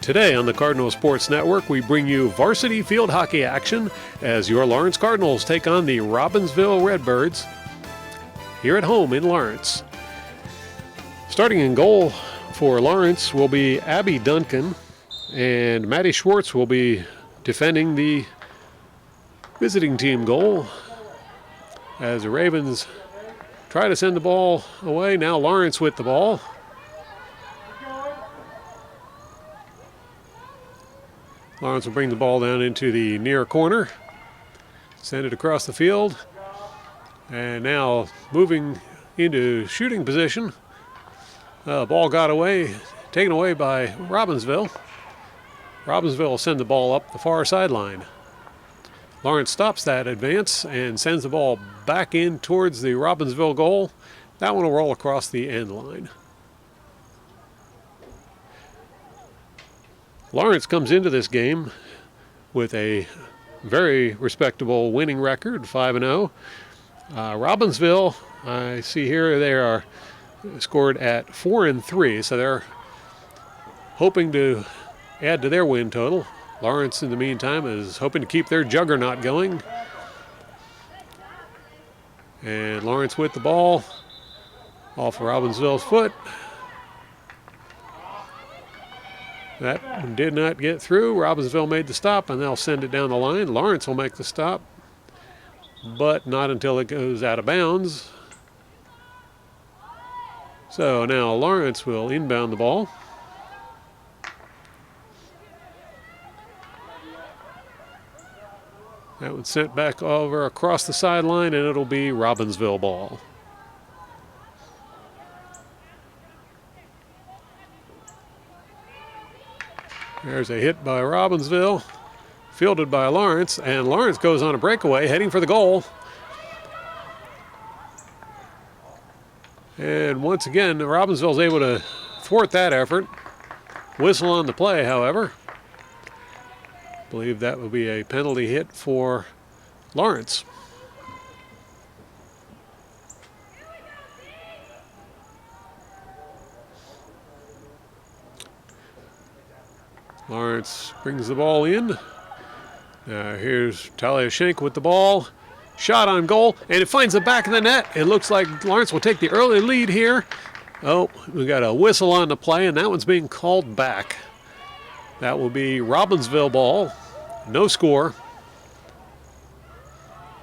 Today on the Cardinal Sports Network, we bring you varsity field hockey action as your Lawrence Cardinals take on the Robbinsville Redbirds here at home in Lawrence. Starting in goal for Lawrence will be Abby Duncan, and Maddie Schwartz will be defending the visiting team goal as the Ravens try to send the ball away. Now Lawrence with the ball. Lawrence will bring the ball down into the near corner, send it across the field, and now moving into shooting position. Ball got away, taken away by Robbinsville. Robbinsville will send the ball up the far sideline. Lawrence stops that advance and sends the ball back in towards the Robbinsville goal. That one will roll across the end line. Lawrence comes into this game with a very respectable winning record, 5-0. Robbinsville, I see here they are scored at 4-3, so they're hoping to add to their win total. Lawrence, in the meantime, is hoping to keep their juggernaut going. And Lawrence with the ball off of Robbinsville's foot. That did not get through. Robbinsville made the stop, and they'll send it down the line. Lawrence will make the stop, but not until it goes out of bounds. So now Lawrence will inbound the ball. That one's sent back over across the sideline, and it'll be Robbinsville ball. There's a hit by Robbinsville, fielded by Lawrence, and Lawrence goes on a breakaway, heading for the goal. And once again, Robbinsville's able to thwart that effort. Whistle on the play, however. I believe that will be a penalty hit for Lawrence. Lawrence brings the ball in. Here's Talia Schenk with the ball. Shot on goal, and it finds the back of the net. It looks like Lawrence will take the early lead here. Oh, we got a whistle on the play, and that one's being called back. That will be Robbinsville ball. No score.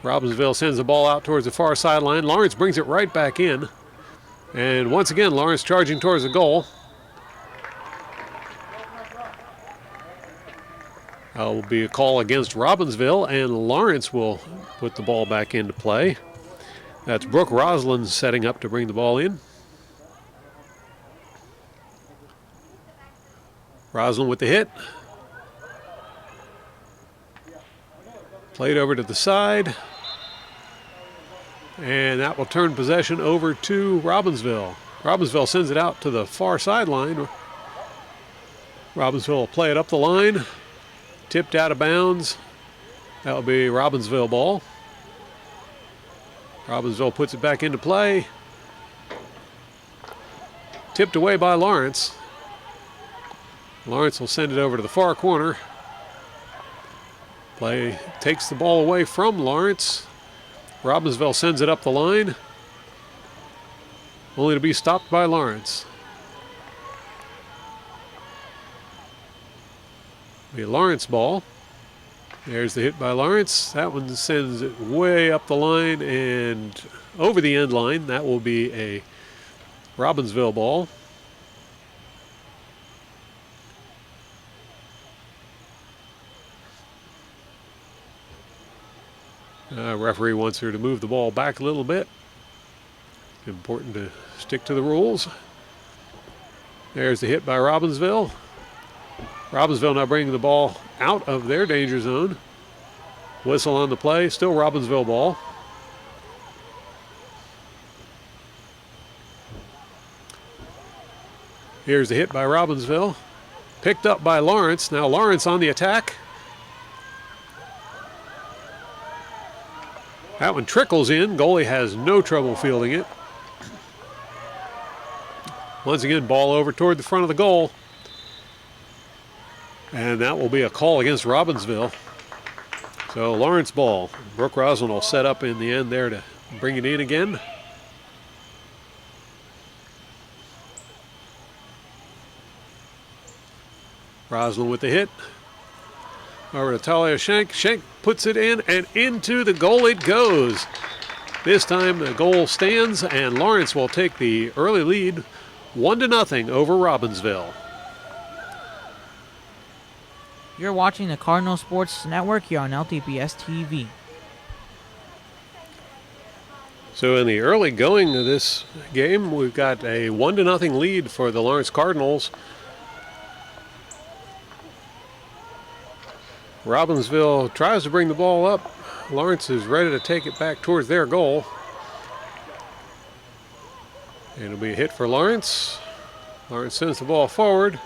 Robbinsville sends the ball out towards the far sideline. Lawrence brings it right back in. And once again, Lawrence charging towards the goal. Will be a call against Robbinsville, and Lawrence will put the ball back into play. That's Brooke Roslin setting up to bring the ball in. Roslin with the hit. Played over to the side. And that will turn possession over to Robbinsville. Robbinsville sends it out to the far sideline. Robbinsville will play it up the line. Tipped out of bounds. That will be Robbinsville ball. Robbinsville puts it back into play. Tipped away by Lawrence. Lawrence will send it over to the far corner. Play takes the ball away from Lawrence. Robbinsville sends it up the line, only to be stopped by Lawrence. Be a Lawrence ball. There's the hit by Lawrence. That one sends it way up the line and over the end line. That will be a Robbinsville ball. Referee wants her to move the ball back a little bit. Important to stick to the rules. There's the hit by Robbinsville. Robbinsville now bringing the ball out of their danger zone. Whistle on the play, still Robbinsville ball. Here's the hit by Robbinsville. Picked up by Lawrence. Now Lawrence on the attack. That one trickles in. Goalie has no trouble fielding it. Once again, ball over toward the front of the goal. And that will be a call against Robbinsville. So Lawrence ball. Brooke Roslin will set up in the end there to bring it in again. Roslin with the hit. Over to Talia Schenk. Schenk puts it in, and into the goal it goes. This time the goal stands, and Lawrence will take the early lead 1-0 over Robbinsville. You're watching the Cardinal Sports Network here on LTPS TV. So in the early going of this game, we've got a 1-0 lead for the Lawrence Cardinals. Robbinsville tries to bring the ball up. Lawrence is ready to take it back towards their goal. And it'll be a hit for Lawrence. Lawrence sends the ball forward.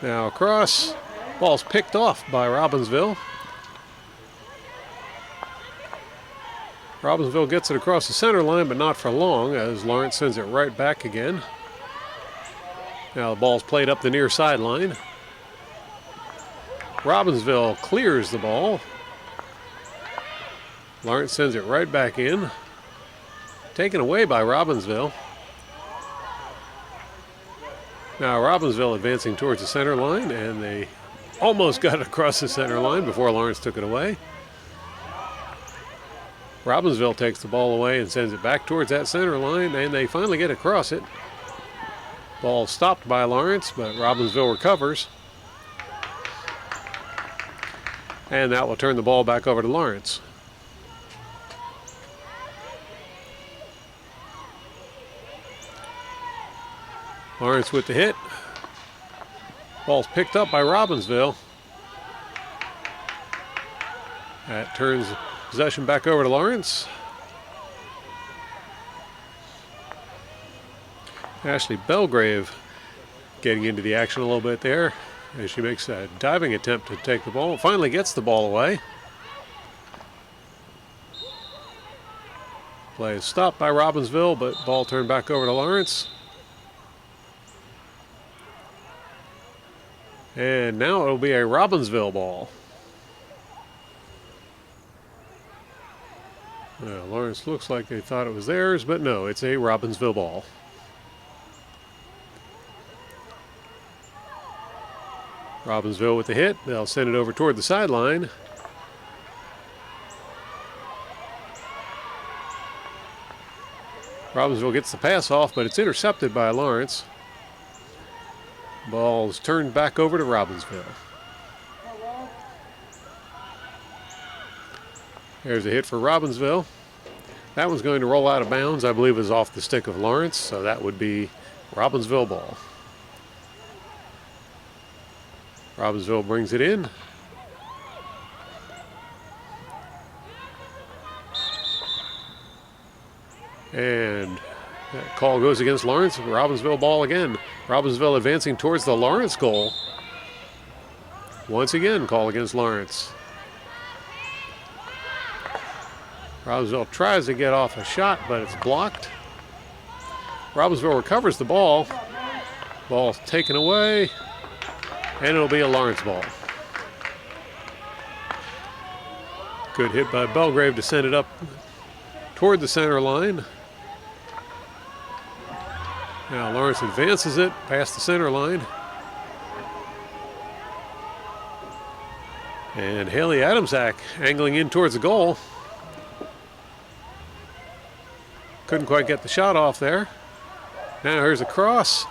Now across. Ball's picked off by Robbinsville. Robbinsville gets it across the center line, but not for long, as Lawrence sends it right back again. Now the ball's played up the near sideline. Robbinsville clears the ball. Lawrence sends it right back in. Taken away by Robbinsville. Now Robbinsville advancing towards the center line, and they almost got it across the center line before Lawrence took it away. Robbinsville takes the ball away and sends it back towards that center line, and they finally get across it. Ball stopped by Lawrence, but Robbinsville recovers. And that will turn the ball back over to Lawrence. Lawrence with the hit. Ball's picked up by Robbinsville. That turns possession back over to Lawrence. Ashley Belgrave getting into the action a little bit there as she makes a diving attempt to take the ball. Finally gets the ball away. Play is stopped by Robbinsville, but ball turned back over to Lawrence. And now it'll be a Robbinsville ball. Lawrence looks like they thought it was theirs, but no, it's a Robbinsville ball. Robbinsville with the hit. They'll send it over toward the sideline. Robbinsville gets the pass off, but it's intercepted by Lawrence. Ball's turned back over to Robbinsville. There's a hit for Robbinsville. That one's going to roll out of bounds. I believe is off the stick of Lawrence, so that would be Robbinsville ball. Robbinsville brings it in. And that call goes against Lawrence. Robbinsville ball again. Robbinsville advancing towards the Lawrence goal. Once again, call against Lawrence. Robbinsville tries to get off a shot, but it's blocked. Robbinsville recovers the ball. Ball's taken away. And it'll be a Lawrence ball. Good hit by Belgrave to send it up toward the center line. Now Lawrence advances it past the center line. And Haley Adamsack angling in towards the goal. Couldn't quite get the shot off there. Now here's a cross.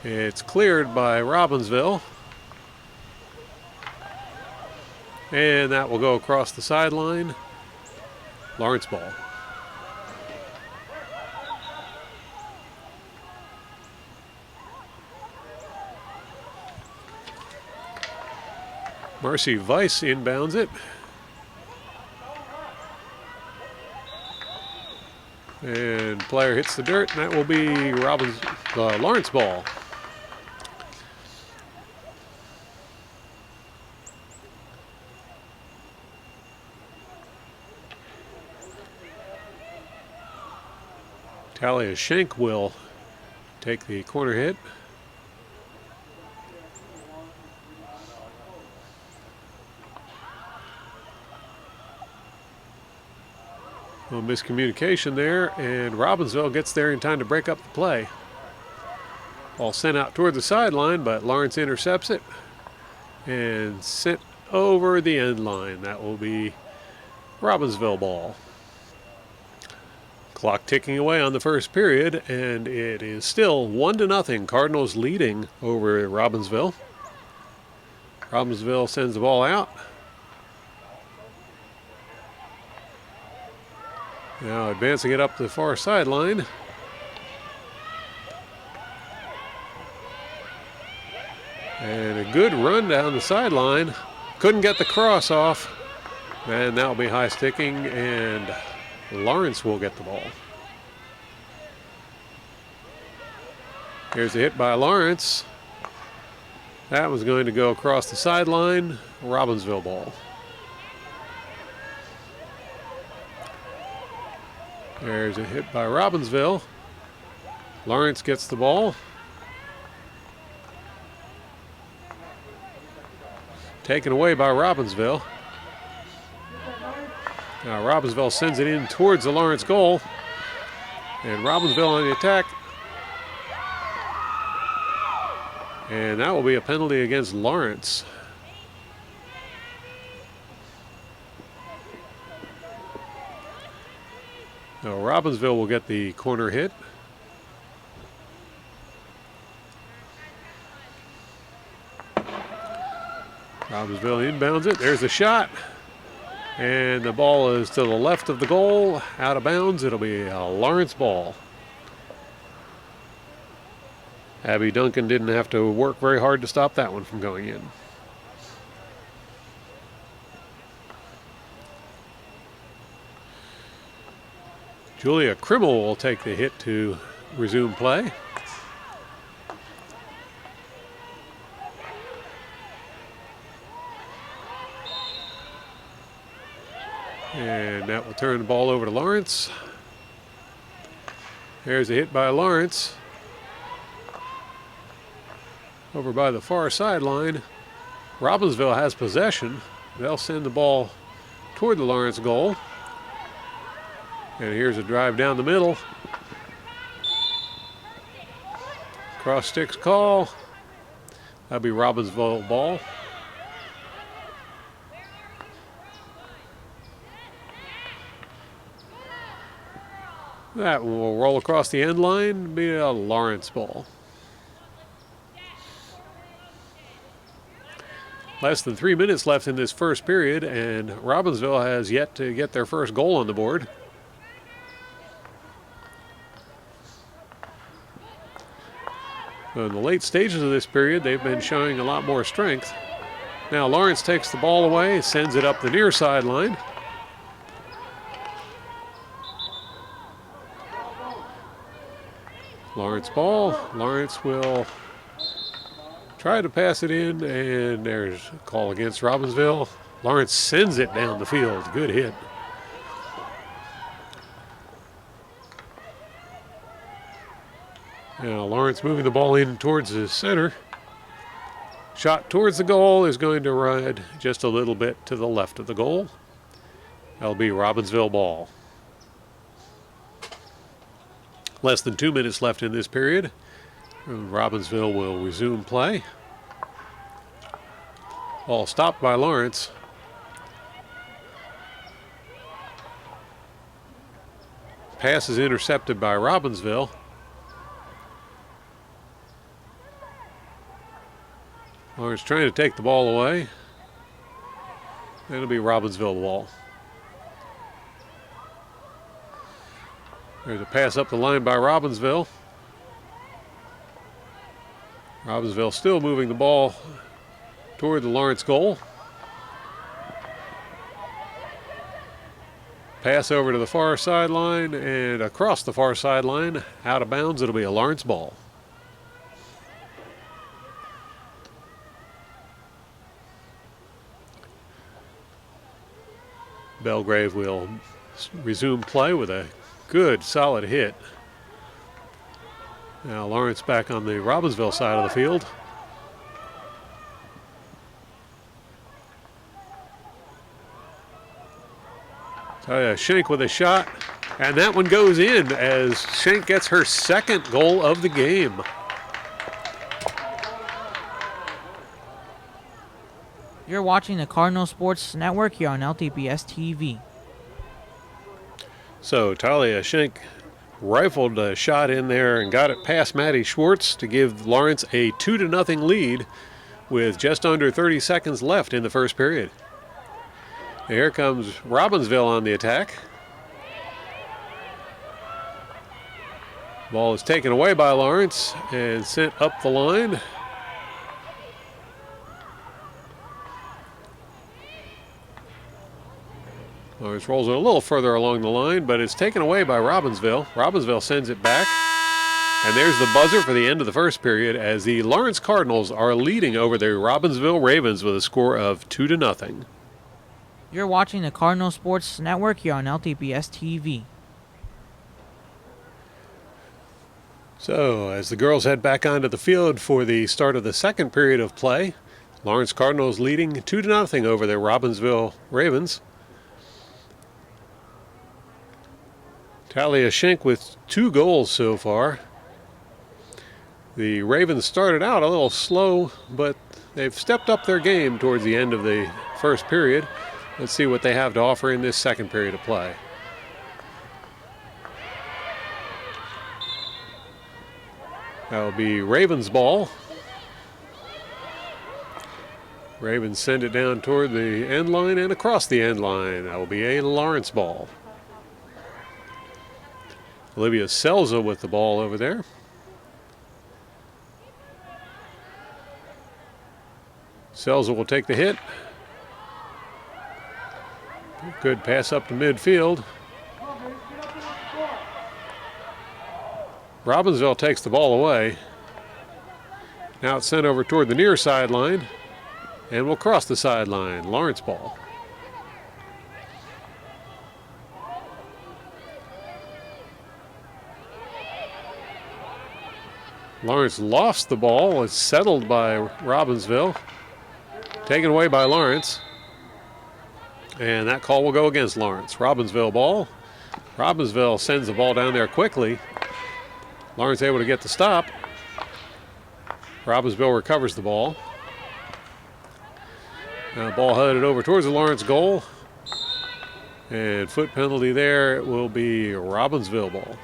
It's cleared by Robbinsville. And that will go across the sideline. Lawrence ball. Marcy Weiss inbounds it. And player hits the dirt, and that will be Lawrence ball. Talia Schenk will take the corner hit. A miscommunication there, and Robbinsville gets there in time to break up the play. Ball sent out toward the sideline, but Lawrence intercepts it and sent over the end line. That will be Robbinsville ball. Clock ticking away on the first period, and it is still 1-0. Cardinals leading over Robbinsville. Robbinsville sends the ball out. Now advancing it up the far sideline. And a good run down the sideline. Couldn't get the cross off. And that will be high sticking, and Lawrence will get the ball. Here's a hit by Lawrence. That was going to go across the sideline. Robbinsville ball. There's a hit by Robbinsville. Lawrence gets the ball. Taken away by Robbinsville. Now Robbinsville sends it in towards the Lawrence goal. And Robbinsville on the attack. And that will be a penalty against Lawrence. Now Robbinsville will get the corner hit. Robbinsville inbounds it. There's a shot. And the ball is to the left of the goal, out of bounds. It'll be a Lawrence ball. Abby Duncan didn't have to work very hard to stop that one from going in. Julia Krimmel will take the hit to resume play. And that will turn the ball over to Lawrence. There's a hit by Lawrence. Over by the far sideline. Robbinsville has possession. They'll send the ball toward the Lawrence goal. And here's a drive down the middle. Cross sticks call. That'll be Robbinsville ball. That will roll across the end line, be a Lawrence ball. Less than 3 minutes left in this first period, and Robbinsville has yet to get their first goal on the board. In the late stages of this period, they've been showing a lot more strength. Now Lawrence takes the ball away, sends it up the near sideline. Lawrence ball. Lawrence will try to pass it in, and there's a call against Robbinsville. Lawrence sends it down the field. Good hit. Now Lawrence moving the ball in towards the center. Shot towards the goal is going to ride just a little bit to the left of the goal. That'll be Robbinsville ball. Less than 2 minutes left in this period. Robbinsville will resume play. Ball stopped by Lawrence. Pass is intercepted by Robbinsville. Lawrence trying to take the ball away. It'll be Robbinsville ball. There's a pass up the line by Robbinsville. Robbinsville still moving the ball toward the Lawrence goal. Pass over to the far sideline and across the far sideline, out of bounds. It'll be a Lawrence ball. Belgrave will resume play with a good, solid hit. Now Lawrence back on the Robbinsville side of the field. Shank with a shot. And that one goes in as Schenk gets her second goal of the game. You're watching the Cardinal Sports Network here on LTPS TV. So Talia Schenk rifled a shot in there and got it past Maddie Schwartz to give Lawrence a 2-0 lead with just under 30 seconds left in the first period. Here comes Robbinsville on the attack. Ball is taken away by Lawrence and sent up the line. Lawrence rolls it a little further along the line, but it's taken away by Robbinsville. Robbinsville sends it back. And there's the buzzer for the end of the first period as the Lawrence Cardinals are leading over the Robbinsville Ravens with a score of 2-0. You're watching the Cardinal Sports Network here on LTPS TV. So as the girls head back onto the field for the start of the second period of play, Lawrence Cardinals leading 2-0 over the Robbinsville Ravens. Talia Schenk with 2 goals so far. The Ravens started out a little slow, but they've stepped up their game towards the end of the first period. Let's see what they have to offer in this second period of play. That'll be Ravens' ball. Ravens send it down toward the end line and across the end line. That will be a Lawrence ball. Olivia Selza with the ball over there. Selza will take the hit. Good pass up to midfield. Robbinsville takes the ball away. Now it's sent over toward the near sideline and will cross the sideline. Lawrence ball. Lawrence lost the ball. It's settled by Robbinsville. Taken away by Lawrence. And that call will go against Lawrence. Robbinsville ball. Robbinsville sends the ball down there quickly. Lawrence able to get the stop. Robbinsville recovers the ball. Now the ball headed over towards the Lawrence goal. And foot penalty there. It will be Robbinsville ball.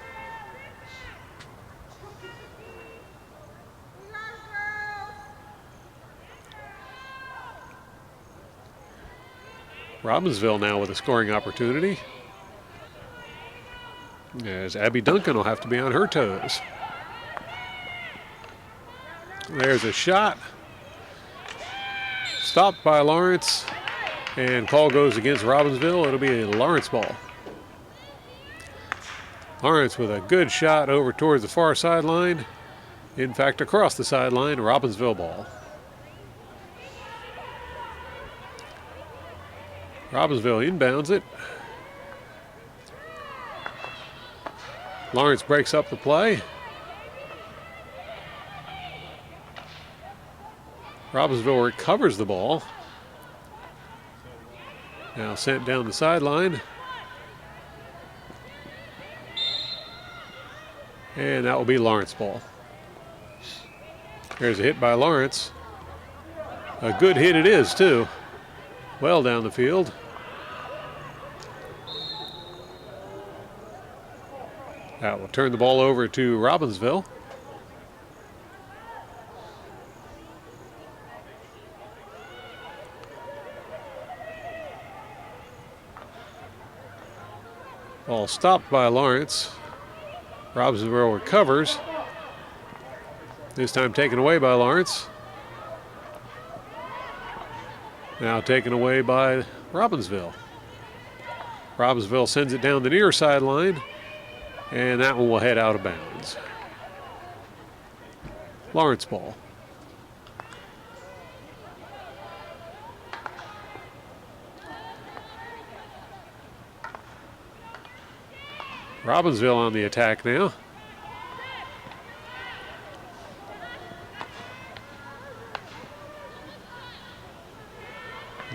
Robbinsville now with a scoring opportunity, as Abby Duncan will have to be on her toes. There's a shot. Stopped by Lawrence, and call goes against Robbinsville. It'll be a Lawrence ball. Lawrence with a good shot over towards the far sideline. In fact, across the sideline, Robbinsville ball. Robbinsville inbounds it. Lawrence breaks up the play. Robbinsville recovers the ball. Now sent down the sideline. And that will be Lawrence ball. There's a hit by Lawrence. A good hit it is, too. Well down the field. That will turn the ball over to Robbinsville. Ball stopped by Lawrence. Robbinsville recovers. This time taken away by Lawrence. Now taken away by Robbinsville. Robbinsville sends it down the near sideline, and that one will head out of bounds. Lawrence ball. Robbinsville on the attack now.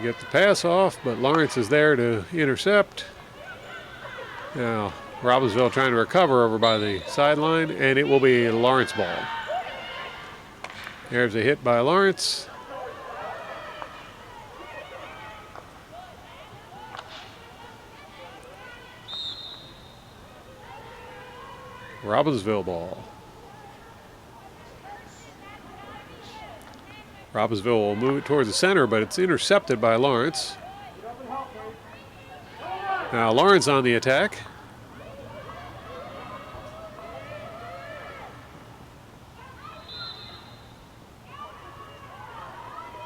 Get the pass off, but Lawrence is there to intercept. Now Robbinsville trying to recover over by the sideline, and it will be Lawrence ball. There's a hit by Lawrence. Robbinsville ball. Robbinsville will move it towards the center, but it's intercepted by Lawrence. Now Lawrence on the attack.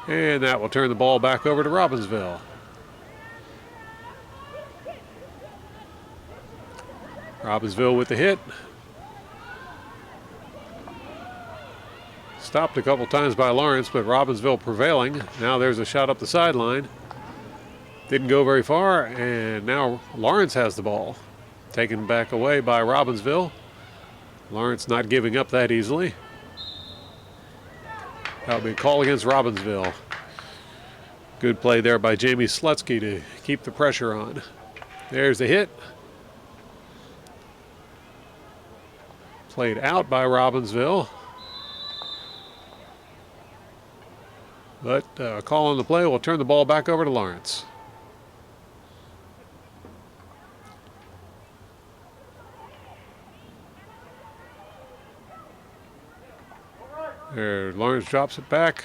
And that will turn the ball back over to Robbinsville. Robbinsville with the hit. Stopped a couple times by Lawrence, but Robbinsville prevailing. Now there's a shot up the sideline. Didn't go very far, and now Lawrence has the ball. Taken back away by Robbinsville. Lawrence not giving up that easily. That'll be a call against Robbinsville. Good play there by Jamie Slutsky to keep the pressure on. There's the hit. Played out by Robbinsville. But a call on the play will turn the ball back over to Lawrence. There, Lawrence drops it back.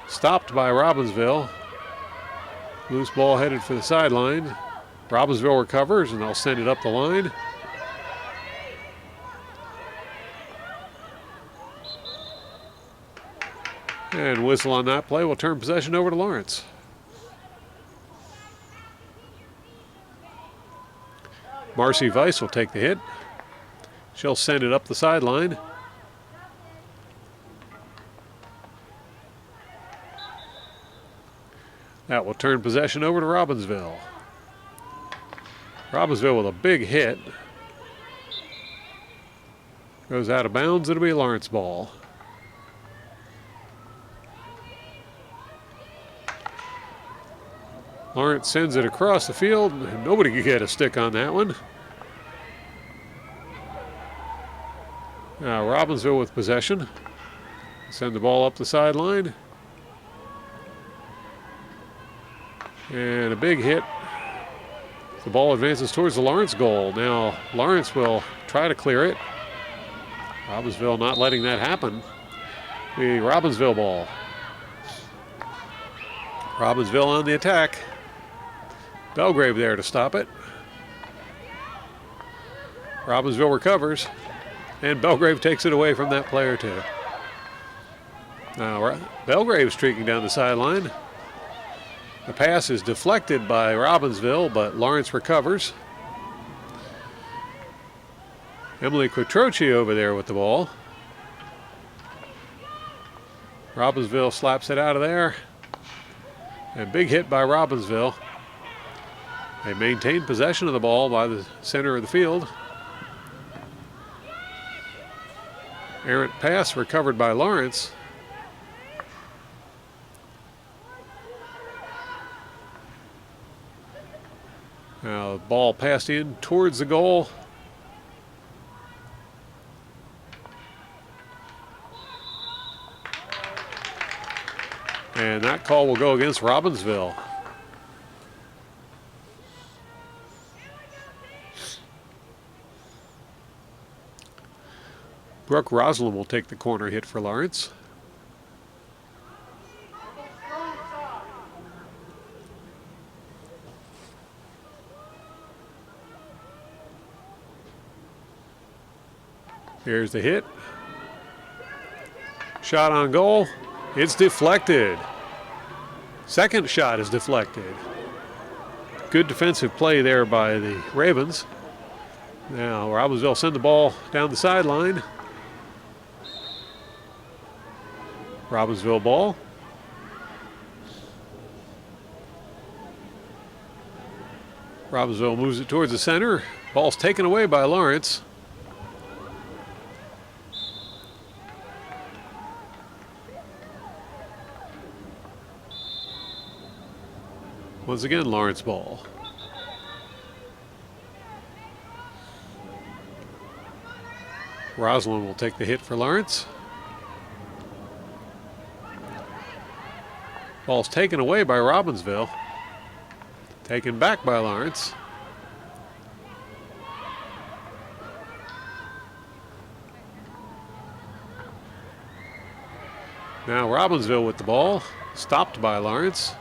Stopped by Robbinsville. Loose ball headed for the sideline. Robbinsville recovers, and they'll send it up the line. And whistle on that play will turn possession over to Lawrence. Marcy Weiss will take the hit. She'll send it up the sideline. That will turn possession over to Robbinsville. Robbinsville with a big hit. Goes out of bounds. It'll be a Lawrence ball. Lawrence sends it across the field. Nobody could get a stick on that one. Now Robbinsville with possession. Send the ball up the sideline. And a big hit. The ball advances towards the Lawrence goal. Now Lawrence will try to clear it. Robbinsville not letting that happen. The Robbinsville ball. Robbinsville on the attack. Belgrave there to stop it. Robbinsville recovers, and Belgrave takes it away from that player too. Now Belgrave streaking down the sideline. The pass is deflected by Robbinsville, but Lawrence recovers. Emily Quattrochi over there with the ball. Robbinsville slaps it out of there. And big hit by Robbinsville. They maintain possession of the ball by the center of the field. Errant pass recovered by Lawrence. Now the ball passed in towards the goal. And that call will go against Robbinsville. Brooke Roslin will take the corner hit for Lawrence. Here's the hit. Shot on goal. It's deflected. Second shot is deflected. Good defensive play there by the Ravens. Now Robbinsville send the ball down the sideline. Robbinsville ball. Robbinsville moves it towards the center. Ball's taken away by Lawrence. Once again, Lawrence ball. Roslyn will take the hit for Lawrence. Ball's taken away by Robbinsville. Taken back by Lawrence. Now Robbinsville with the ball. Stopped by Lawrence.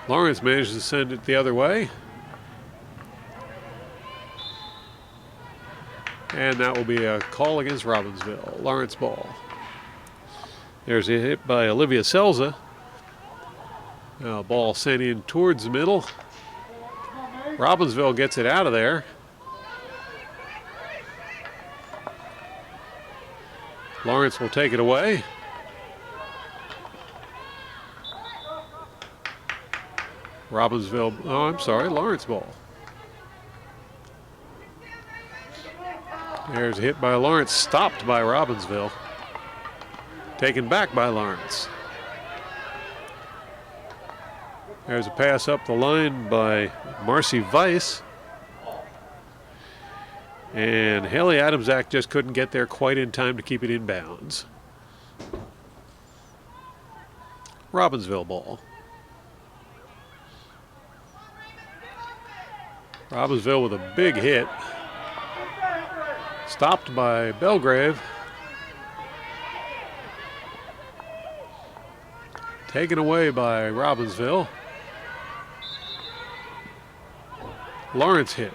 Lawrence managed to send it the other way. And that will be a call against Robbinsville. Lawrence ball. There's a hit by Olivia Selza. Ball sent in towards the middle. Robbinsville gets it out of there. Lawrence will take it away. Lawrence ball. There's a hit by Lawrence, stopped by Robbinsville. Taken back by Lawrence. There's a pass up the line by Marcy Weiss. And Haley Adamczak just couldn't get there quite in time to keep it in bounds. Robbinsville ball. Robbinsville with a big hit. Stopped by Belgrave. Taken away by Robbinsville. Lawrence hit.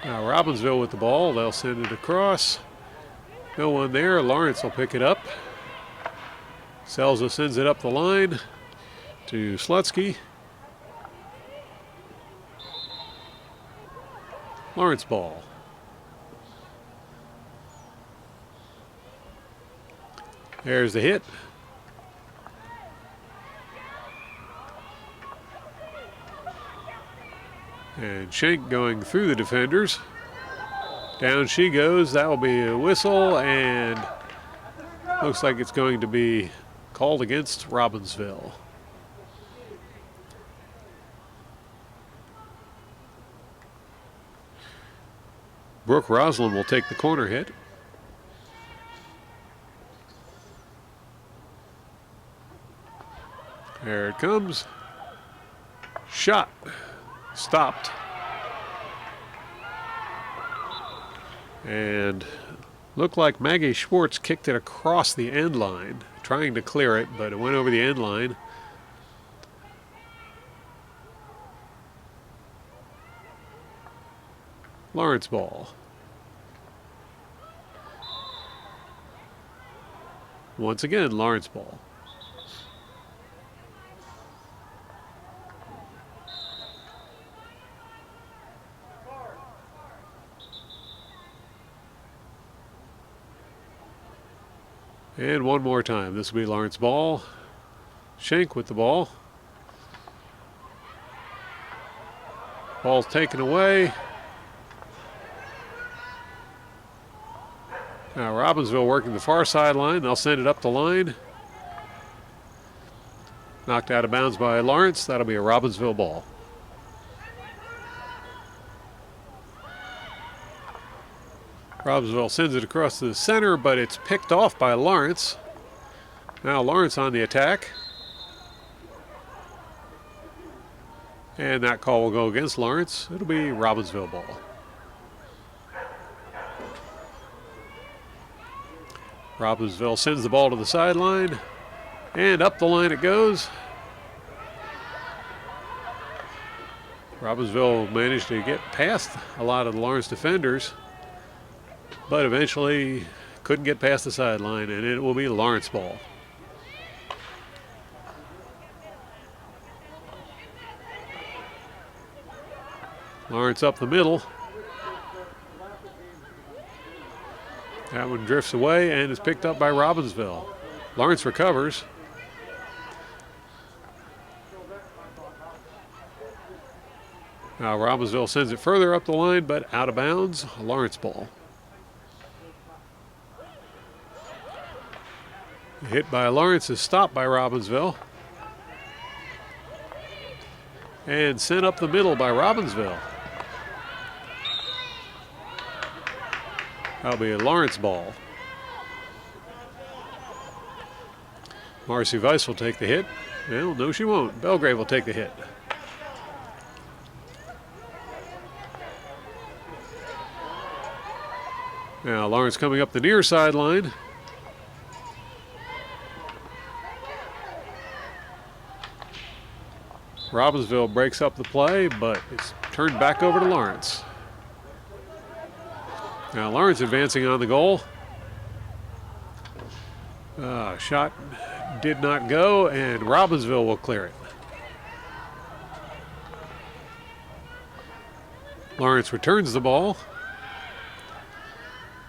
Now Robbinsville with the ball. They'll send it across. No one there. Lawrence will pick it up. Selza sends it up the line to Slutsky. Lawrence ball. There's the hit. And Schenk going through the defenders. Down she goes. That will be a whistle, and looks like it's going to be called against Robbinsville. Brooke Roslin will take the corner hit. There it comes. Shot. Stopped. And looked like Maggie Schwartz kicked it across the end line, trying to clear it, but it went over the end line. Lawrence ball. Once again, Lawrence ball. And one more time. This will be Lawrence ball. Schenk with the ball. Ball's taken away. Now Robbinsville working the far sideline. They'll send it up the line. Knocked out of bounds by Lawrence. That'll be a Robbinsville ball. Robbinsville sends it across to the center, but it's picked off by Lawrence. Now Lawrence on the attack. And that call will go against Lawrence. It'll be Robbinsville ball. Robbinsville sends the ball to the sideline, and up the line it goes. Robbinsville managed to get past a lot of the Lawrence defenders, but eventually couldn't get past the sideline, and it will be Lawrence ball. Lawrence up the middle. That one drifts away and is picked up by Robbinsville. Lawrence recovers. Now Robbinsville sends it further up the line, but out of bounds. Lawrence ball. Hit by Lawrence is stopped by Robbinsville. And sent up the middle by Robbinsville. That'll be a Lawrence ball. Marcy Weiss will take the hit. Well, no, she won't. Belgrave will take the hit. Now Lawrence coming up the near sideline. Robbinsville breaks up the play, but it's turned back over to Lawrence. Now Lawrence advancing on the goal. Shot did not go, and Robbinsville will clear it. Lawrence returns the ball.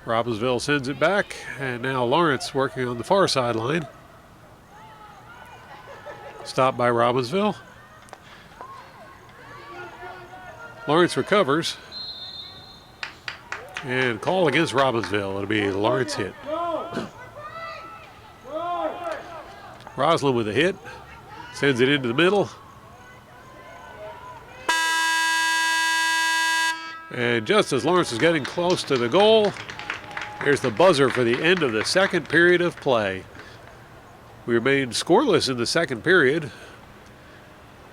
Robbinsville sends it back, and now Lawrence working on the far sideline. Stopped by Robbinsville. Lawrence recovers. And call against Robbinsville. It'll be a Lawrence hit. Roslin with a hit. Sends it into the middle. And just as Lawrence is getting close to the goal, here's the buzzer for the end of the second period of play. We remained scoreless in the second period,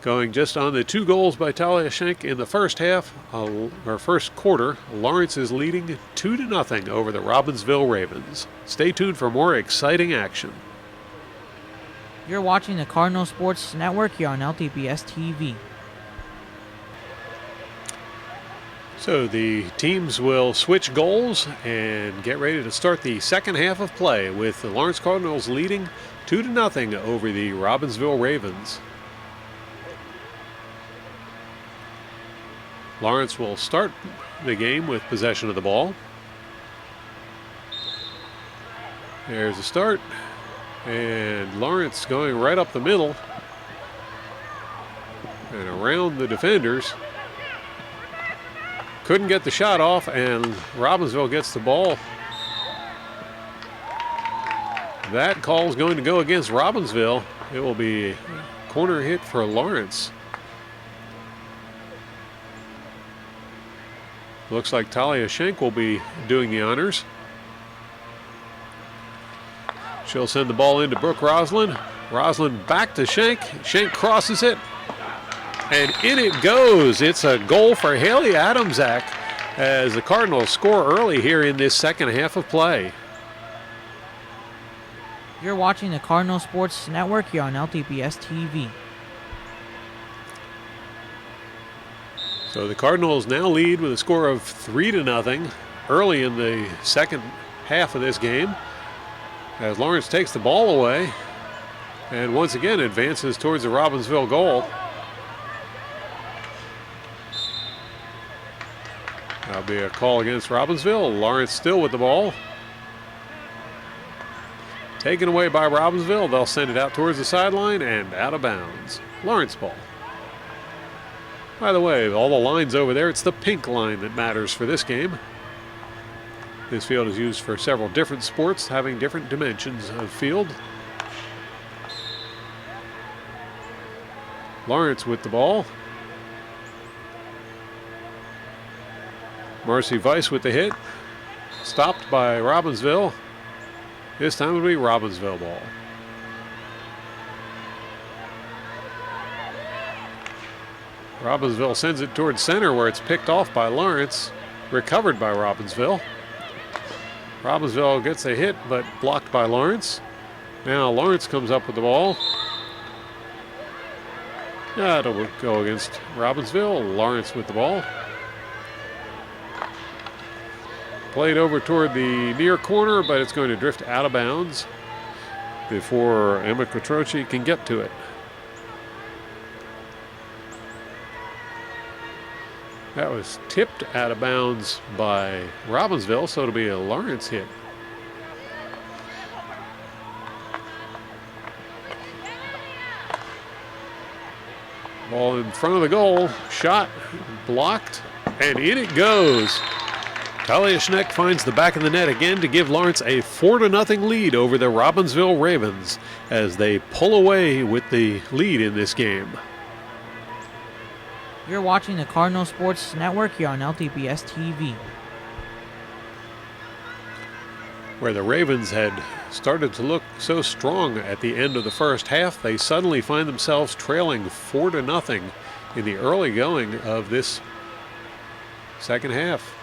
going just on the 2 goals by Talia Schenk in the first half, or first quarter. Lawrence is leading 2-0 over the Robbinsville Ravens. Stay tuned for more exciting action. You're watching the Cardinal Sports Network here on LTPS TV. So the teams will switch goals and get ready to start the second half of play, with the Lawrence Cardinals leading 2-0 over the Robbinsville Ravens. Lawrence will start the game with possession of the ball. There's a start. And Lawrence going right up the middle and around the defenders. Couldn't get the shot off, and Robbinsville gets the ball. That call is going to go against Robbinsville. It will be a corner hit for Lawrence. Looks like Talia Schenk will be doing the honors. She'll send the ball into Brooke Roslin. Roslin back to Schenk. Schenk crosses it. And in it goes. It's a goal for Haley Adamczak as the Cardinals score early here in this second half of play. You're watching the Cardinal Sports Network here on LTPS TV. So the Cardinals now lead with a score of 3-0 early in the second half of this game, as Lawrence takes the ball away and once again advances towards the Robbinsville goal. That'll be a call against Robbinsville. Lawrence still with the ball. Taken away by Robbinsville. They'll send it out towards the sideline and out of bounds. Lawrence ball. By the way, all the lines over there, it's the pink line that matters for this game. This field is used for several different sports, having different dimensions of field. Lawrence with the ball. Marcy Weiss with the hit. Stopped by Robbinsville. This time it'll be Robbinsville ball. Robbinsville sends it towards center, where it's picked off by Lawrence. Recovered by Robbinsville. Robbinsville gets a hit, but blocked by Lawrence. Now Lawrence comes up with the ball. That'll go against Robbinsville. Lawrence with the ball. Played over toward the near corner, but it's going to drift out of bounds before Emma Quattrochi can get to it. That was tipped out of bounds by Robbinsville, so it'll be a Lawrence hit. Ball in front of the goal, shot, blocked, and in it goes. Kalishnik finds the back of the net again to give Lawrence a 4-0 lead over the Robbinsville Ravens as they pull away with the lead in this game. You're watching the Cardinal Sports Network here on LTBS TV. Where the Ravens had started to look so strong at the end of the first half, they suddenly find themselves trailing 4-0 in the early going of this second half.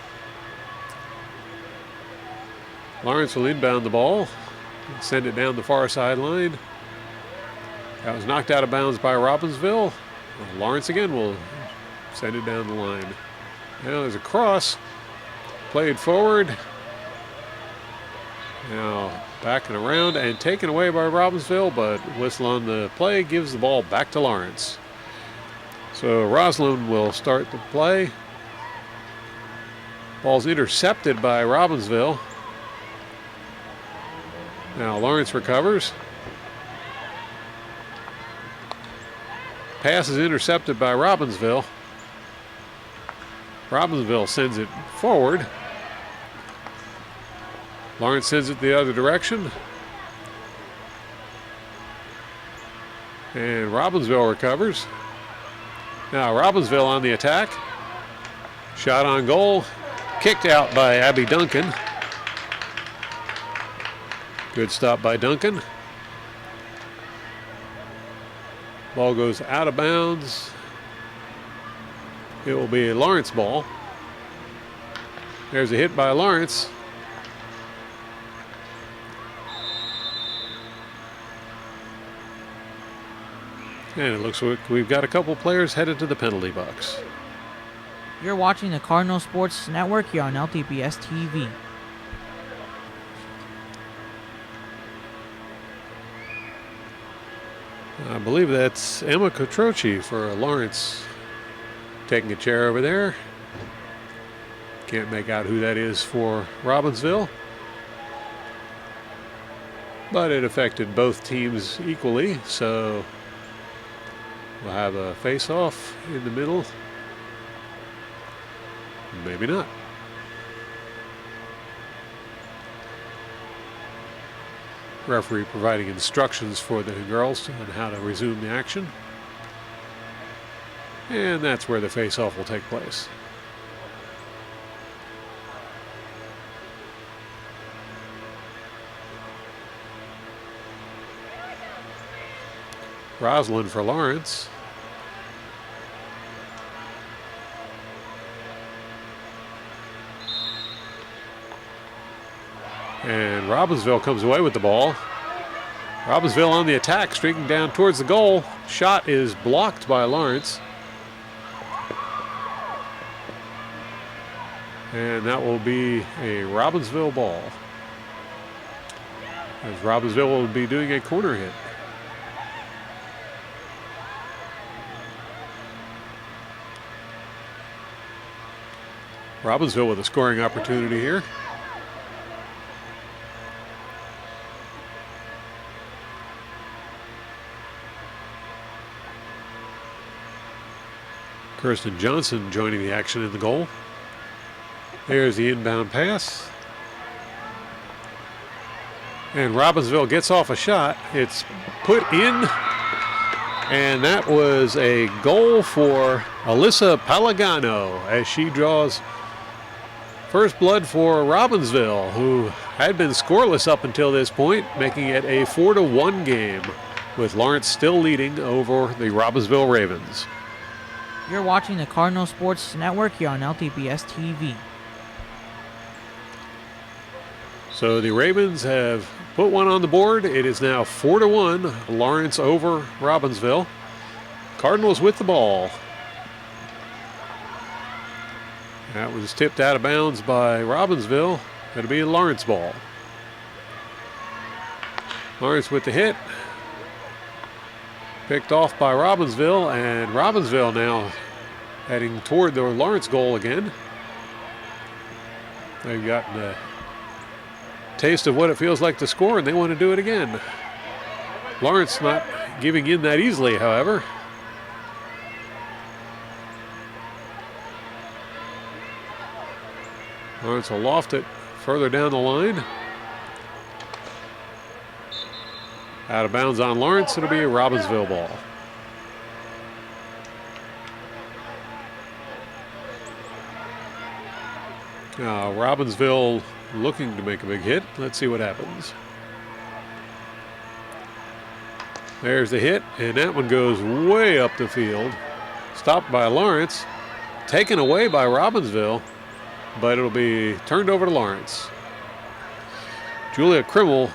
Lawrence will inbound the ball, send it down the far sideline. That was knocked out of bounds by Robbinsville. Lawrence again will send it down the line. Now there's a cross, played forward. Now backing around and taken away by Robbinsville, but whistle on the play gives the ball back to Lawrence. So Roslyn will start the play. Ball's intercepted by Robbinsville. Now Lawrence recovers. Pass is intercepted by Robbinsville. Robbinsville sends it forward. Lawrence sends it the other direction. And Robbinsville recovers. Now Robbinsville on the attack. Shot on goal. Kicked out by Abby Duncan. Good stop by Duncan. Ball goes out of bounds. It will be a Lawrence ball. There's a hit by Lawrence. And it looks like we've got a couple players headed to the penalty box. You're watching the Cardinal Sports Network here on LTBS TV. I believe that's Emma Cotroci for Lawrence taking a chair over there. Can't make out who that is for Robbinsville. But it affected both teams equally, so we'll have a face-off in the middle. Maybe not. Referee providing instructions for the girls on how to resume the action. And that's where the face-off will take place. Roslyn for Lawrence. And Robbinsville comes away with the ball. Robbinsville on the attack, streaking down towards the goal. Shot is blocked by Lawrence. And that will be a Robbinsville ball, as Robbinsville will be doing a corner hit. Robbinsville with a scoring opportunity here. Kirsten Johnson joining the action in the goal. There's the inbound pass. And Robbinsville gets off a shot. It's put in. And that was a goal for Alyssa Palagano as she draws first blood for Robbinsville, who had been scoreless up until this point, making it a 4-1 game, with Lawrence still leading over the Robbinsville Ravens. You're watching the Cardinal Sports Network here on LTBS TV. So the Ravens have put one on the board. It is now 4-1, Lawrence over Robbinsville. Cardinals with the ball. That was tipped out of bounds by Robbinsville. It'll be a Lawrence ball. Lawrence with the hit. Picked off by Robbinsville, and Robbinsville now heading toward the Lawrence goal again. They've gotten a taste of what it feels like to score, and they want to do it again. Lawrence not giving in that easily, however. Lawrence will loft it further down the line. Out of bounds on Lawrence. It'll be a Robbinsville ball. Now, Robbinsville looking to make a big hit. Let's see what happens. There's the hit, and that one goes way up the field. Stopped by Lawrence. Taken away by Robbinsville, but it'll be turned over to Lawrence. Julia Krimmel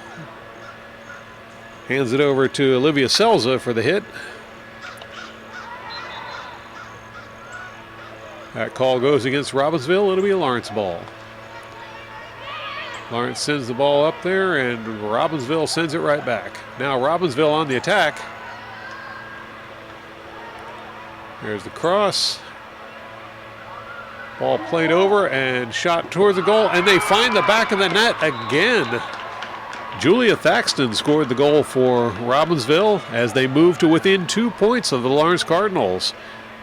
hands it over to Olivia Selza for the hit. That call goes against Robbinsville. It'll be a Lawrence ball. Lawrence sends the ball up there, and Robbinsville sends it right back. Now Robbinsville on the attack. There's the cross. Ball played over and shot towards the goal, and they find the back of the net again. Julia Thaxton scored the goal for Robbinsville as they move to within 2 points of the Lawrence Cardinals.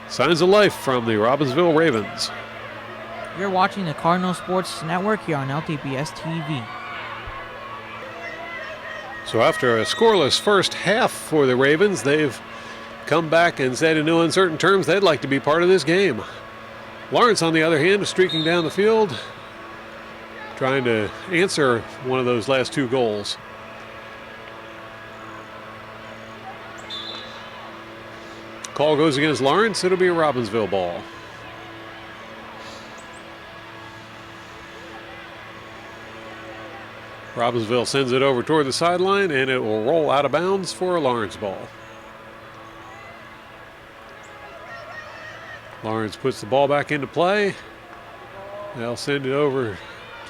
Signs of life from the Robbinsville Ravens. You're watching the Cardinal Sports Network here on LTBS TV. So after a scoreless first half for the Ravens, they've come back and said in no uncertain terms they'd like to be part of this game. Lawrence, on the other hand, is streaking down the field, trying to answer one of those last two goals. Call goes against Lawrence. It'll be a Robbinsville ball. Robbinsville sends it over toward the sideline, and it will roll out of bounds for a Lawrence ball. Lawrence puts the ball back into play. They'll send it over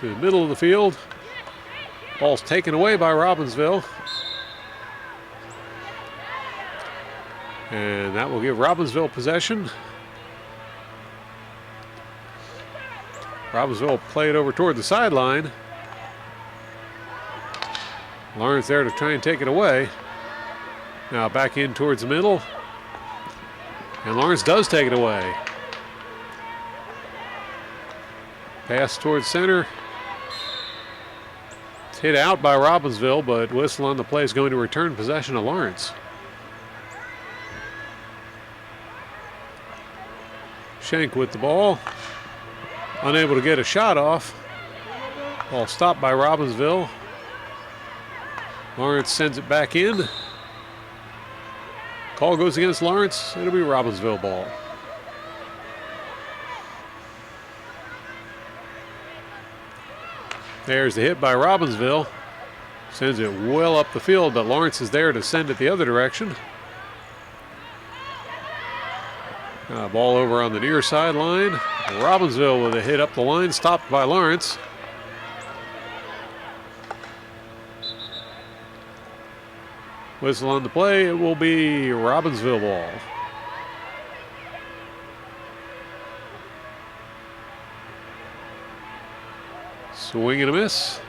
to the middle of the field. Ball's taken away by Robbinsville. And that will give Robbinsville possession. Robbinsville play it over toward the sideline. Lawrence there to try and take it away. Now back in towards the middle. And Lawrence does take it away. Pass towards center. It's hit out by Robbinsville, but whistle on the play is going to return possession to Lawrence. Schenk with the ball. Unable to get a shot off. Ball stopped by Robbinsville. Lawrence sends it back in. Call goes against Lawrence. It'll be Robbinsville ball. There's the hit by Robbinsville. Sends it well up the field, but Lawrence is there to send it the other direction. Ball over on the near sideline. Robbinsville with a hit up the line, stopped by Lawrence. Whistle on the play, it will be Robbinsville ball. Swing and a miss.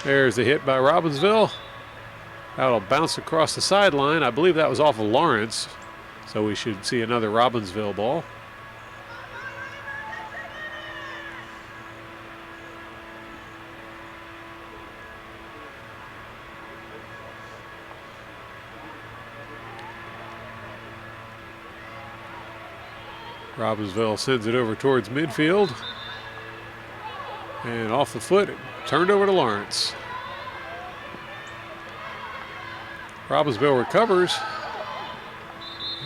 There's the hit by Robbinsville. That'll bounce across the sideline. I believe that was off of Lawrence, so we should see another Robbinsville ball. Robbinsville sends it over towards midfield. And off the foot, turned over to Lawrence. Robbinsville recovers.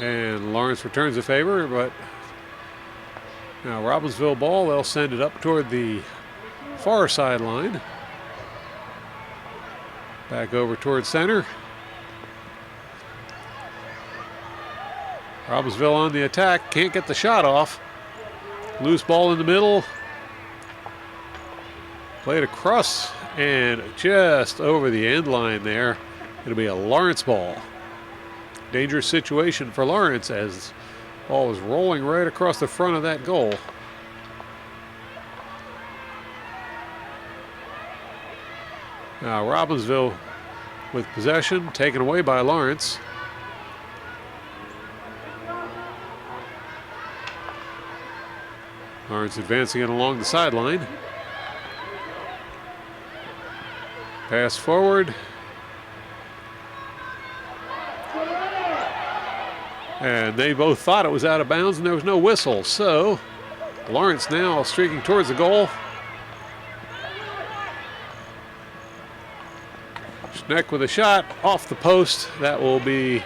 And Lawrence returns the favor, but now Robbinsville ball, they'll send it up toward the far sideline. Back over toward center. Robbinsville on the attack, can't get the shot off. Loose ball in the middle. Played across and just over the end line there. It'll be a Lawrence ball. Dangerous situation for Lawrence as the ball was rolling right across the front of that goal. Now Robbinsville with possession, taken away by Lawrence. Lawrence advancing it along the sideline. Pass forward. And they both thought it was out of bounds and there was no whistle. So Lawrence now streaking towards the goal. Schneck with a shot off the post. That will be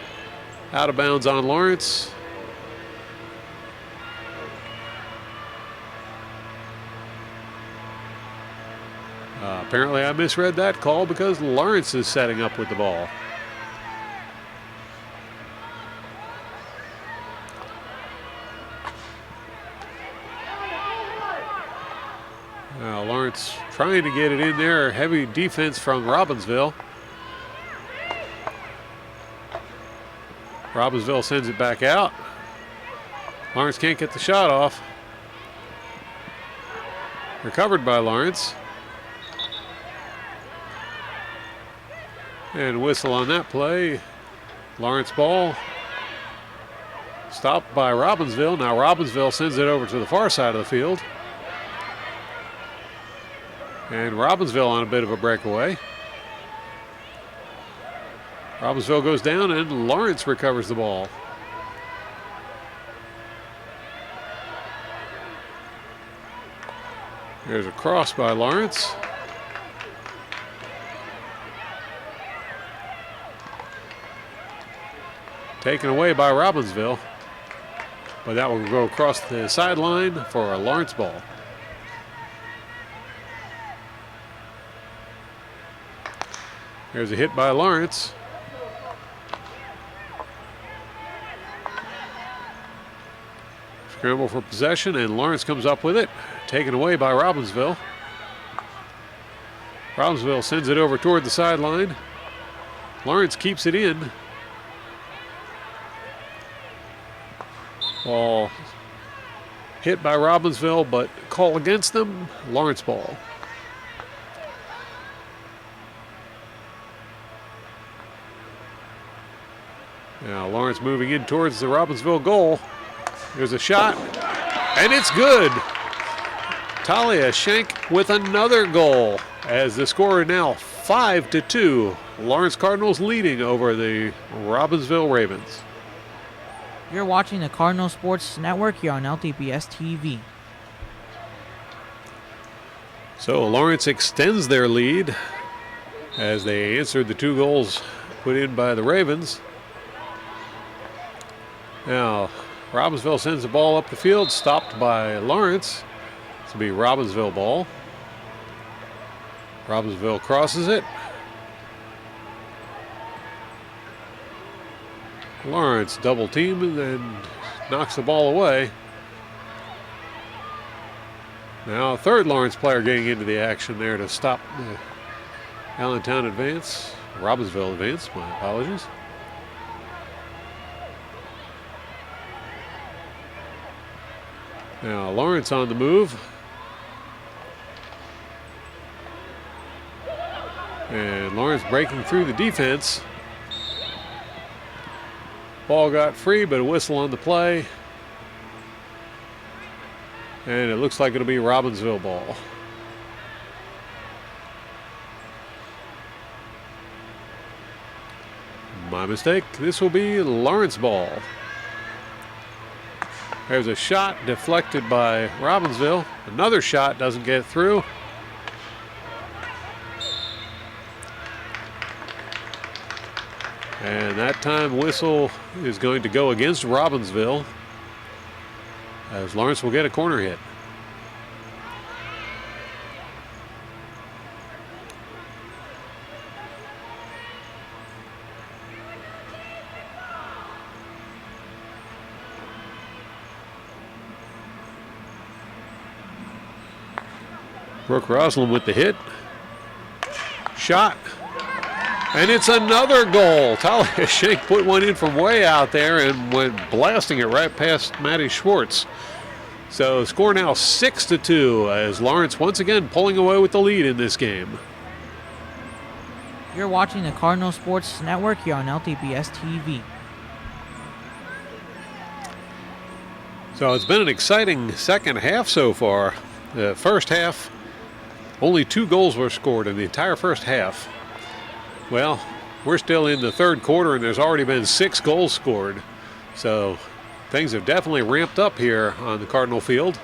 out of bounds on Lawrence. Apparently I misread that call because Lawrence is setting up with the ball. Now Lawrence trying to get it in there. Heavy defense from Robbinsville. Robbinsville sends it back out. Lawrence can't get the shot off. Recovered by Lawrence. And whistle on that play. Lawrence ball. Stopped by Robbinsville. Now Robbinsville sends it over to the far side of the field. And Robbinsville on a bit of a breakaway. Robbinsville goes down and Lawrence recovers the ball. There's a cross by Lawrence. Taken away by Robbinsville. But that will go across the sideline for a Lawrence ball. There's a hit by Lawrence. Scramble for possession, and Lawrence comes up with it. Taken away by Robbinsville. Robbinsville sends it over toward the sideline. Lawrence keeps it in. Ball hit by Robbinsville, but call against them. Lawrence ball. Now Lawrence moving in towards the Robbinsville goal. There's a shot, and it's good. Talia Schenk with another goal as the score now 5-2. Lawrence Cardinals leading over the Robbinsville Ravens. You're watching the Cardinal Sports Network here on LTPS TV. So Lawrence extends their lead as they answered the 2 goals put in by the Ravens. Now, Robbinsville sends the ball up the field, stopped by Lawrence. This will be Robbinsville ball. Robbinsville crosses it. Lawrence double team and then knocks the ball away. Now a third Lawrence player getting into the action there to stop the Allentown advance. Robbinsville advance, my apologies. Now Lawrence on the move. And Lawrence breaking through the defense. Ball got free, but a whistle on the play. And it looks like it'll be Robbinsville ball. My mistake. This will be Lawrence ball. There's a shot deflected by Robbinsville. Another shot doesn't get through. And that time whistle is going to go against Robbinsville as Lawrence will get a corner hit. Brooke Roslin with the hit. Shot. And it's another goal. Talia Schenk put one in from way out there and went blasting it right past Maddie Schwartz. So score now 6-2 as Lawrence once again pulling away with the lead in this game. You're watching the Cardinal Sports Network here on LTPS TV. So it's been an exciting second half so far. The first half, only 2 goals were scored in the entire first half. Well, we're still in the third quarter and there's already been 6 goals scored. So things have definitely ramped up here on the Cardinal field.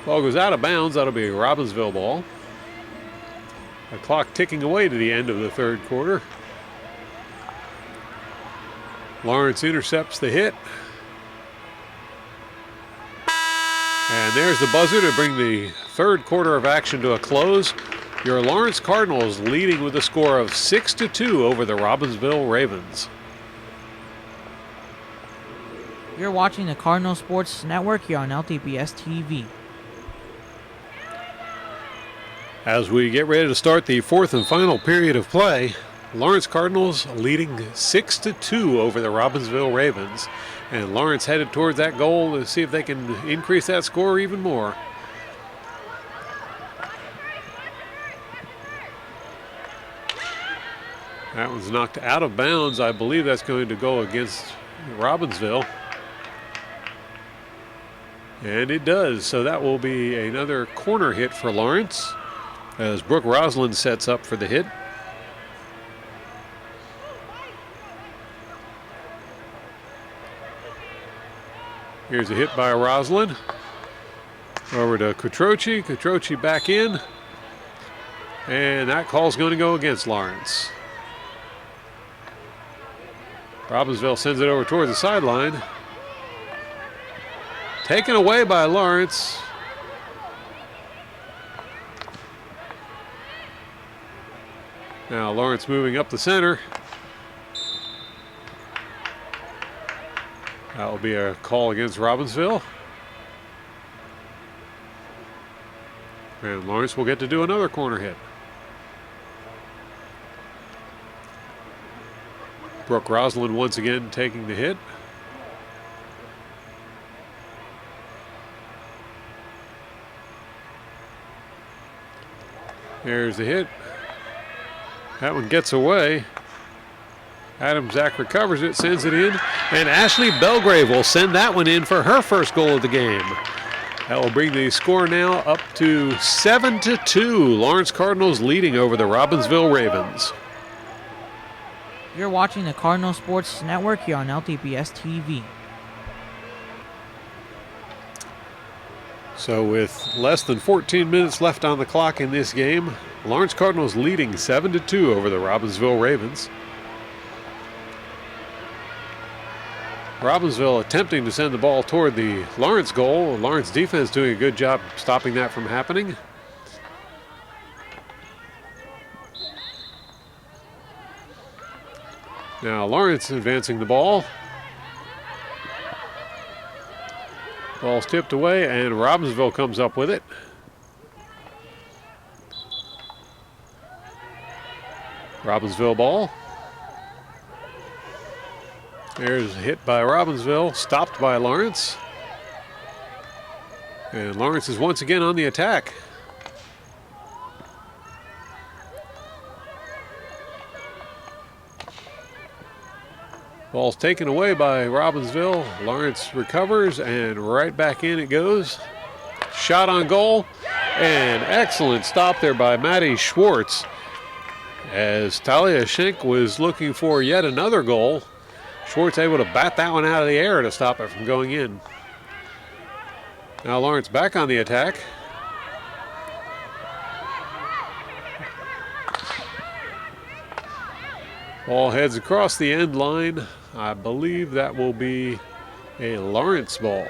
Ball goes out of bounds. That'll be a Robbinsville ball. The clock ticking away to the end of the third quarter. Lawrence intercepts the hit. And there's the buzzer to bring the third quarter of action to a close. Your Lawrence Cardinals leading with a score of 6-2 over the Robbinsville Ravens. You're watching the Cardinal Sports Network here on LTBS TV. As we get ready to start the fourth and final period of play, Lawrence Cardinals leading 6-2 over the Robbinsville Ravens. And Lawrence headed towards that goal to see if they can increase that score even more. That one's knocked out of bounds. I believe that's going to go against Robbinsville. And it does. So that will be another corner hit for Lawrence as Brooke Roslin sets up for the hit. Here's a hit by Roslin. Over to Quattrochi. Quattrochi back in. And that call's going to go against Lawrence. Robbinsville sends it over toward the sideline. Taken away by Lawrence. Now Lawrence moving up the center. That will be a call against Robbinsville. And Lawrence will get to do another corner hit. Brooke Roslin once again taking the hit. There's the hit. That one gets away. Adam Zach recovers it, sends it in, and Ashley Belgrave will send that one in for her first goal of the game. That will bring the score now up to 7-2. Lawrence Cardinals leading over the Robbinsville Ravens. You're watching the Cardinal Sports Network here on LTBS TV. So with less than 14 minutes left on the clock in this game, Lawrence Cardinals leading 7-2 over the Robbinsville Ravens. Robbinsville attempting to send the ball toward the Lawrence goal. Lawrence defense doing a good job stopping that from happening. Now Lawrence advancing the ball. Ball's tipped away and Robbinsville comes up with it. Robbinsville ball. There's a hit by Robbinsville, stopped by Lawrence. And Lawrence is once again on the attack. Ball's taken away by Robbinsville. Lawrence recovers and right back in it goes. Shot on goal and excellent stop there by Maddie Schwartz as Talia Schenk was looking for yet another goal. Schwartz able to bat that one out of the air to stop it from going in. Now Lawrence back on the attack. Ball heads across the end line. I believe that will be a Lawrence ball.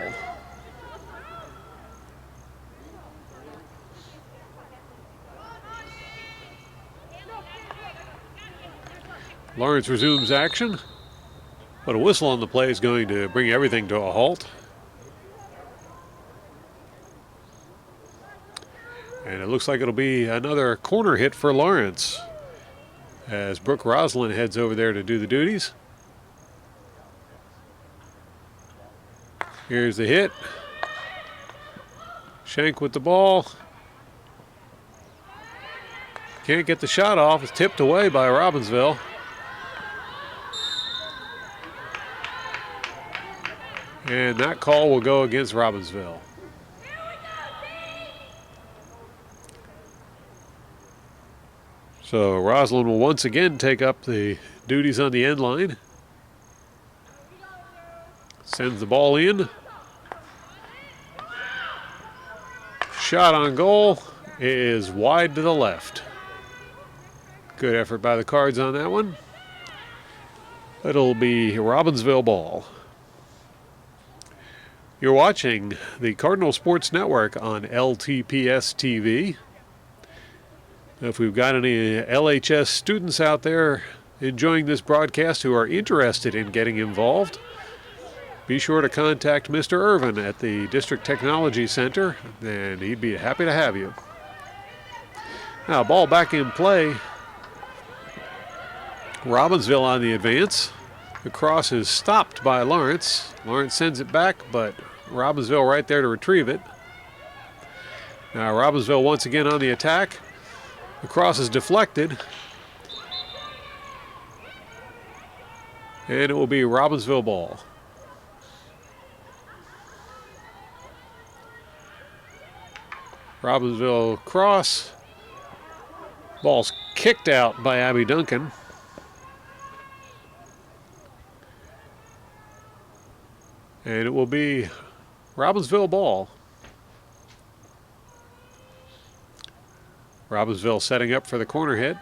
Lawrence resumes action, but a whistle on the play is going to bring everything to a halt. And it looks like it'll be another corner hit for Lawrence as Brooke Roslin heads over there to do the duties. Here's the hit. Schenk with the ball. Can't get the shot off. It's tipped away by Robbinsville. And that call will go against Robbinsville. So Roslyn will once again take up the duties on the end line. Sends the ball in. Shot on goal is wide to the left. Good effort by the Cards on that one. It'll be Robbinsville ball. You're watching the Cardinal Sports Network on LTPS TV. If we've got any LHS students out there enjoying this broadcast who are interested in getting involved, be sure to contact Mr. Irvin at the District Technology Center, and he'd be happy to have you. Now, ball back in play. Robbinsville on the advance. The cross is stopped by Lawrence. Lawrence sends it back, but Robbinsville right there to retrieve it. Now, Robbinsville once again on the attack. The cross is deflected. And it will be Robbinsville ball. Robbinsville cross. Ball's kicked out by Abby Duncan. And it will be Robbinsville ball. Robbinsville setting up for the corner hit.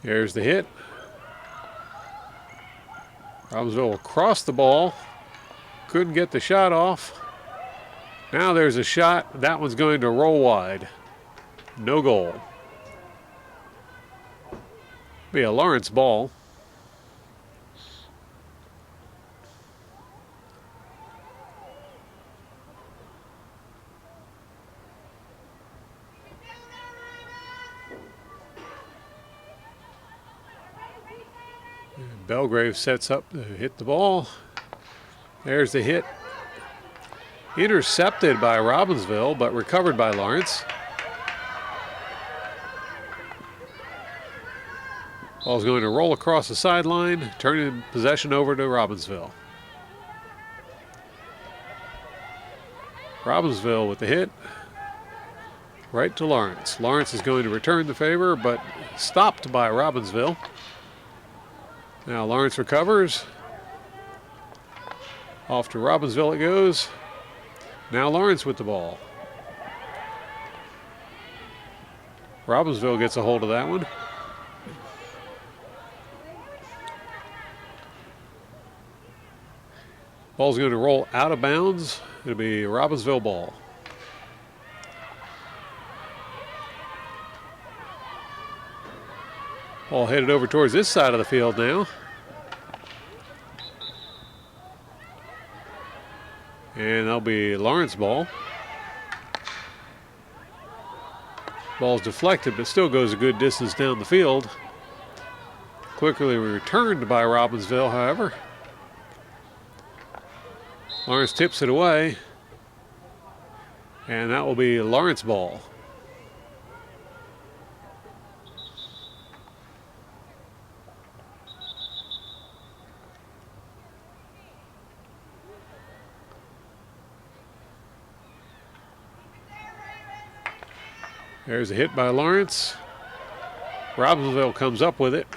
There's the hit. Robbinsville will cross the ball. Couldn't get the shot off. Now there's a shot. That one's going to roll wide. No goal. Be a Lawrence ball. Belgrave sets up to hit the ball. There's the hit. Intercepted by Robbinsville, but recovered by Lawrence. Ball's going to roll across the sideline, turning possession over to Robbinsville. Robbinsville with the hit. Right to Lawrence. Lawrence is going to return the favor, but stopped by Robbinsville. Now Lawrence recovers. Off to Robbinsville it goes. Now Lawrence with the ball. Robbinsville gets a hold of that one. Ball's going to roll out of bounds. It'll be Robbinsville ball. Ball headed over towards this side of the field now. And that'll be Lawrence ball. Ball's deflected, but still goes a good distance down the field. Quickly returned by Robbinsville, however. Lawrence tips it away. And that will be Lawrence ball. There's a hit by Lawrence. Robbinsville comes up with it.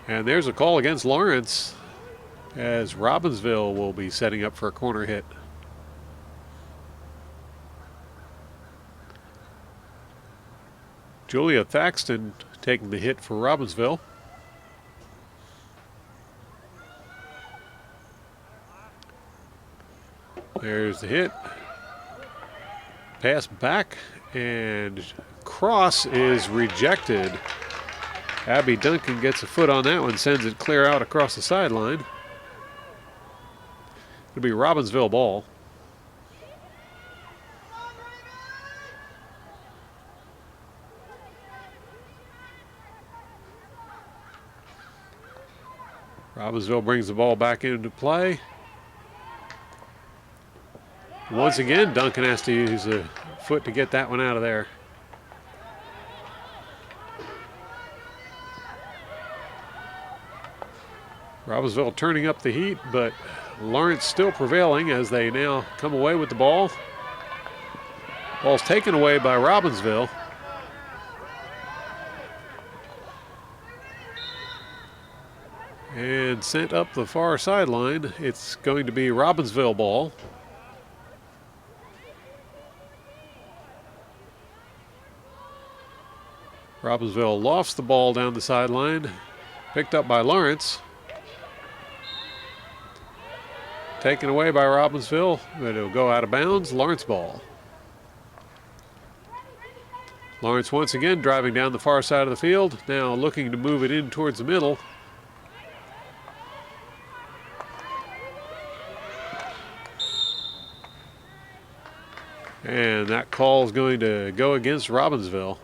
And there's a call against Lawrence as Robbinsville will be setting up for a corner hit. Julia Thaxton taking the hit for Robbinsville. There's the hit. Pass back and cross is rejected. Abby Duncan gets a foot on that one, sends it clear out across the sideline. It'll be Robbinsville ball. Robbinsville brings the ball back into play. Once again, Duncan has to use a foot to get that one out of there. Robbinsville turning up the heat, but Lawrence still prevailing as they now come away with the ball. Ball's taken away by Robbinsville. And sent up the far sideline. It's going to be Robbinsville ball. Robbinsville lofts the ball down the sideline. Picked up by Lawrence. Taken away by Robbinsville, but it'll go out of bounds. Lawrence ball. Lawrence once again driving down the far side of the field, now looking to move it in towards the middle. And that call is going to go against Robbinsville.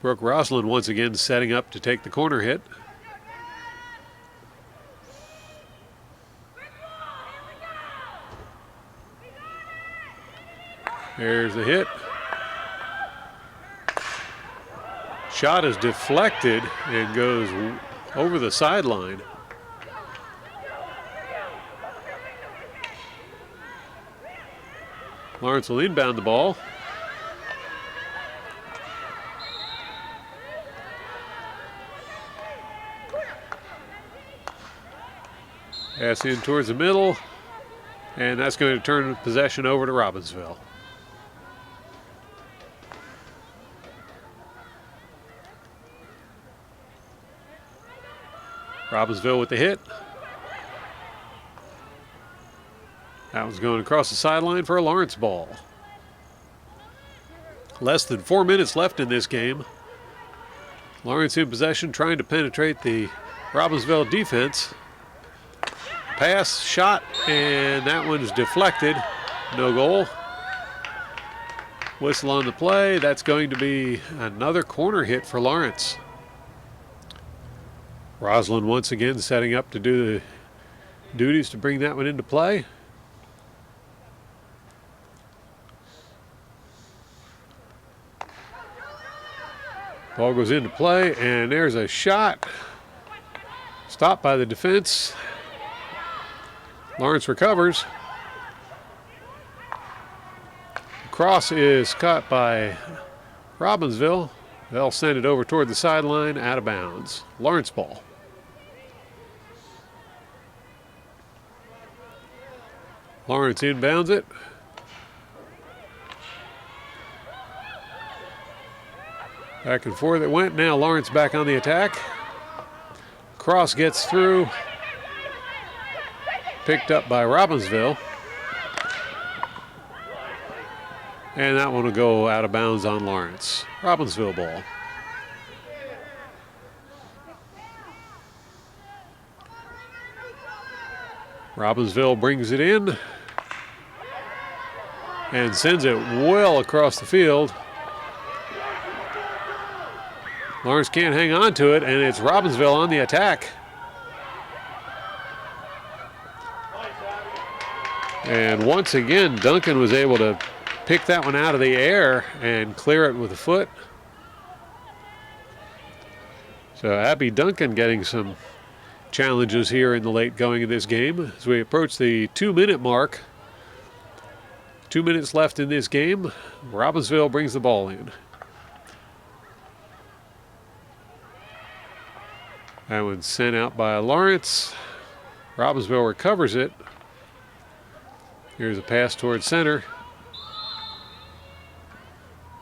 Brooke Roslin once again setting up to take the corner hit. There's the hit. Shot is deflected and goes over the sideline. Lawrence will inbound the ball. Pass in towards the middle, and that's going to turn possession over to Robbinsville. Robbinsville with the hit. That one's going across the sideline for a Lawrence ball. Less than 4 minutes left in this game. Lawrence in possession, trying to penetrate the Robbinsville defense. Pass, shot, and that one's deflected. No goal. Whistle on the play. That's going to be another corner hit for Lawrence. Roslin once again setting up to do the duties to bring that one into play. Ball goes into play, and there's a shot. Stopped by the defense. Lawrence recovers. The cross is caught by Robbinsville. They'll send it over toward the sideline, out of bounds. Lawrence ball. Lawrence inbounds it. Back and forth it went. Now Lawrence back on the attack. Cross gets through. Picked up by Robbinsville. And that one will go out of bounds on Lawrence. Robbinsville ball. Robbinsville brings it in and sends it well across the field. Lawrence can't hang on to it, and it's Robbinsville on the attack. And once again, Duncan was able to pick that one out of the air and clear it with a foot. So Abby Duncan getting some challenges here in the late going of this game as we approach the 2-minute mark. 2 minutes left in this game. Robbinsville brings the ball in. That one's sent out by Lawrence. Robbinsville recovers it. Here's a pass towards center.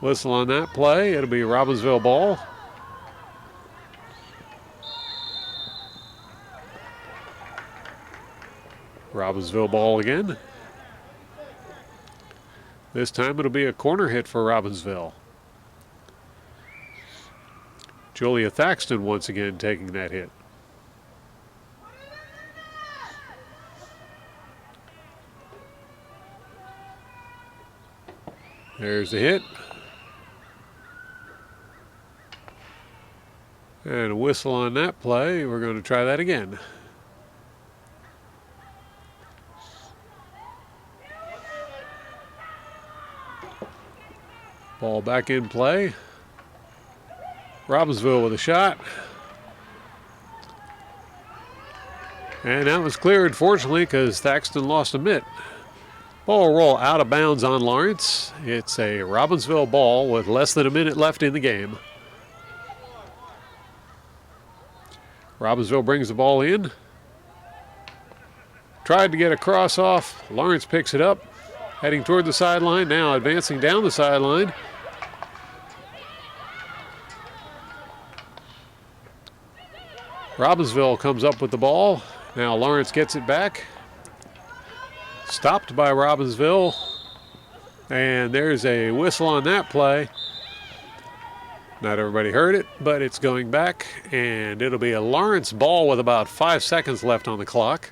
Whistle on that play. It'll be Robbinsville ball. Robbinsville ball again. This time it'll be a corner hit for Robbinsville. Julia Thaxton once again taking that hit. There's the hit. And a whistle on that play. We're going to try that again. Ball back in play. Robbinsville with a shot. And that was cleared, fortunately, because Thaxton lost a mitt. Ball will roll out of bounds on Lawrence. It's a Robbinsville ball with less than a minute left in the game. Robbinsville brings the ball in. Tried to get a cross off. Lawrence picks it up. Heading toward the sideline, now advancing down the sideline. Robbinsville comes up with the ball. Now Lawrence gets it back. Stopped by Robbinsville. And there's a whistle on that play. Not everybody heard it, but it's going back. And it'll be a Lawrence ball with about 5 seconds left on the clock.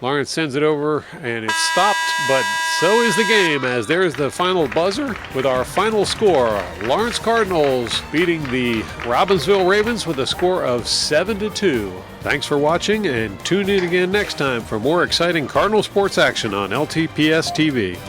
Lawrence sends it over, and it's stopped, but so is the game, as there's the final buzzer with our final score. Lawrence Cardinals beating the Robbinsville Ravens with a score of 7-2. Thanks for watching, and tune in again next time for more exciting Cardinal sports action on LTPS TV.